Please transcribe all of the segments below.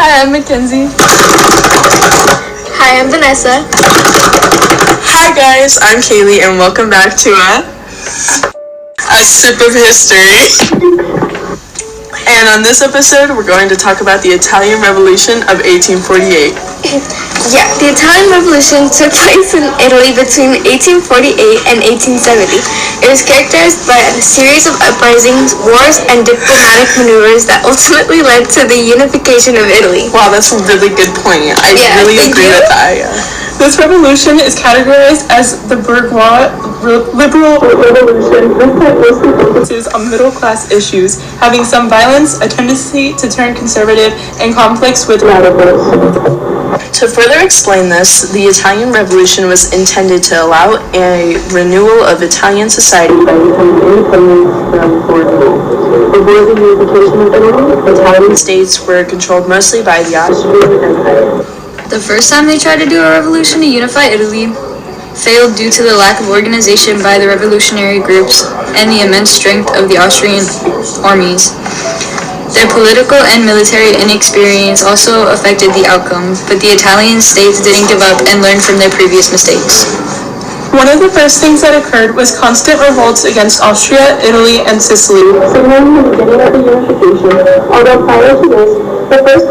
Hi, I'm Mackenzie. Hi, I'm Vanessa. Hi guys, I'm Kaylee and welcome back to a sip of history. And on this episode, we're going to talk about the Italian Revolution of 1848. Yeah, the Italian Revolution took place in Italy between 1848 and 1870. It was characterized by a series of uprisings, wars, and diplomatic maneuvers that ultimately led to the unification of Italy. Wow, that's a really good point. I really agree with that. Yeah. This revolution is categorized as the bourgeois liberal revolution. This type mostly focuses on middle-class issues, having some violence, a tendency to turn conservative, and conflicts with radicals. To further explain this, the Italian Revolution was intended to allow a renewal of Italian society by becoming independent from foreign rule. Before the unification of Italy, Italian states were controlled mostly by the Austrian Empire. The first time they tried to do a revolution to unify Italy failed due to the lack of organization by the revolutionary groups and the immense strength of the Austrian armies. Their political and military inexperience also affected the outcome, but the Italian states didn't give up and learned from their previous mistakes. One of the first things that occurred was constant revolts against Austria, Italy, and Sicily. Signaling the beginning of the unification, although prior to this, the first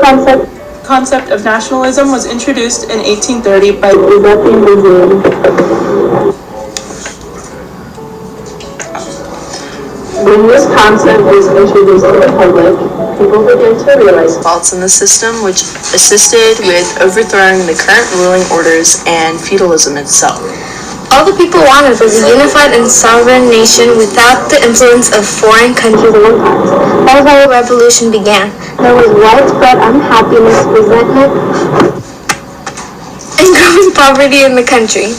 concept of nationalism was introduced in 1830 by Giuseppe Mazzini. When this concept was introduced to the public, people began to realize faults in the system which assisted with overthrowing the current ruling orders and feudalism itself. All the people wanted was a unified and sovereign nation without the influence of foreign countries and empires. That was how the revolution began. There was widespread unhappiness, resentment, and growing poverty in the country.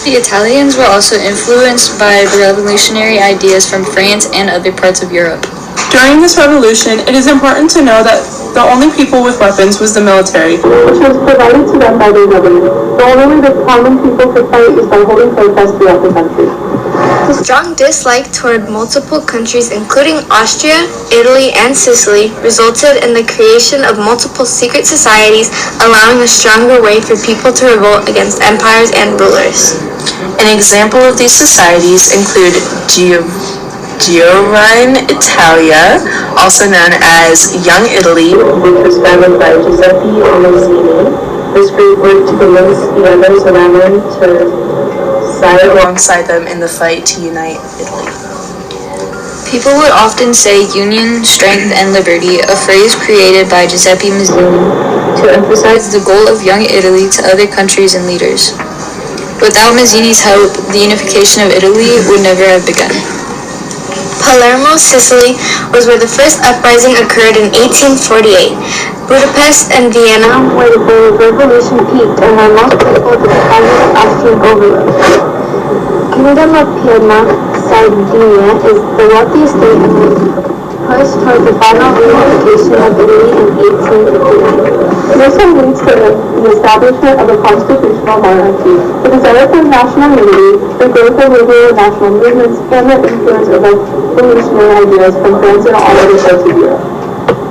The Italians were also influenced by the revolutionary ideas from France and other parts of Europe. During this revolution, it is important to know that the only people with weapons was the military, which was provided to them by their government. The only way the common people could fight is by holding protests throughout the country. The strong dislike toward multiple countries, including Austria, Italy, and Sicily, resulted in the creation of multiple secret societies, allowing a stronger way for people to revolt against empires and rulers. An example of these societies include Giovine Italia, also known as Young Italy, which was founded by Giuseppe Mazzini. This group worked to convince the others around them to side alongside them in the fight to unite Italy. People would often say union, strength, and liberty, a phrase created by Giuseppe Mazzini to emphasize the goal of Young Italy to other countries and leaders. Without Mazzini's help, the unification of Italy would never have begun. Palermo, Sicily, was where the first uprising occurred in 1848. Budapest and Vienna, where the revolution peaked and were most grateful to the communist Austrian overlord. Kingdom of Piedmont, Sardinia, is the wealthiest state and was pushed toward the final reunification of Italy in 1859. This would lead to the establishment of a constitutional monarchy. The desire for national unity, the growth of liberal national movements, and the influence of revolutionary ideas from France and all other parts of Europe.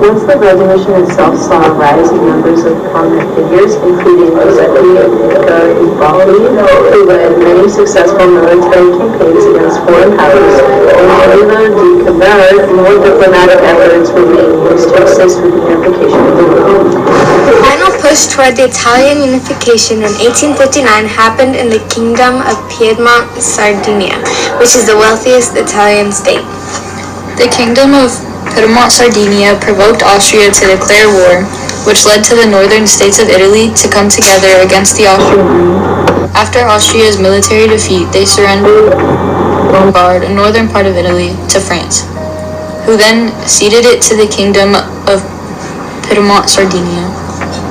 Once the revolution itself saw a rise in numbers of prominent figures, including Giuseppe Garibaldi, who led many successful military campaigns against foreign powers, and Giovanni di Cavour, more diplomatic efforts were being used to assist with the unification of the world. The final push toward the Italian unification in 1859 happened in the Kingdom of Piedmont, Sardinia, which is the wealthiest Italian state. The Kingdom of Piedmont, Sardinia provoked Austria to declare war, which led to the northern states of Italy to come together against the Austrian army. After Austria's military defeat, they surrendered Lombard, a northern part of Italy, to France, who then ceded it to the Kingdom of Piedmont, Sardinia.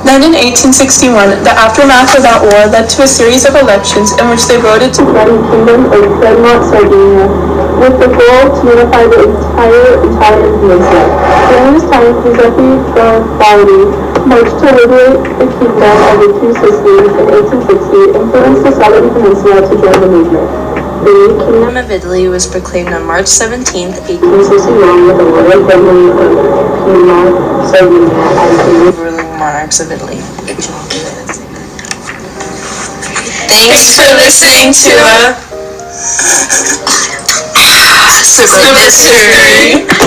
Then in 1861, the aftermath of that war led to a series of elections in which they voted to the Kingdom of Piedmont, Sardinia, with the goal to unify the entire Italian peninsula. During this time, Giuseppe Garibaldi marched to liberate the kingdom of the two Sicilies in 1860, influenced the southern peninsula to join the movement. The new Kingdom of Italy was proclaimed on March 17, 1861, with the royal government of Piedmont, Sardinia as the ruling monarchs of Italy. Thanks for listening to a Semester.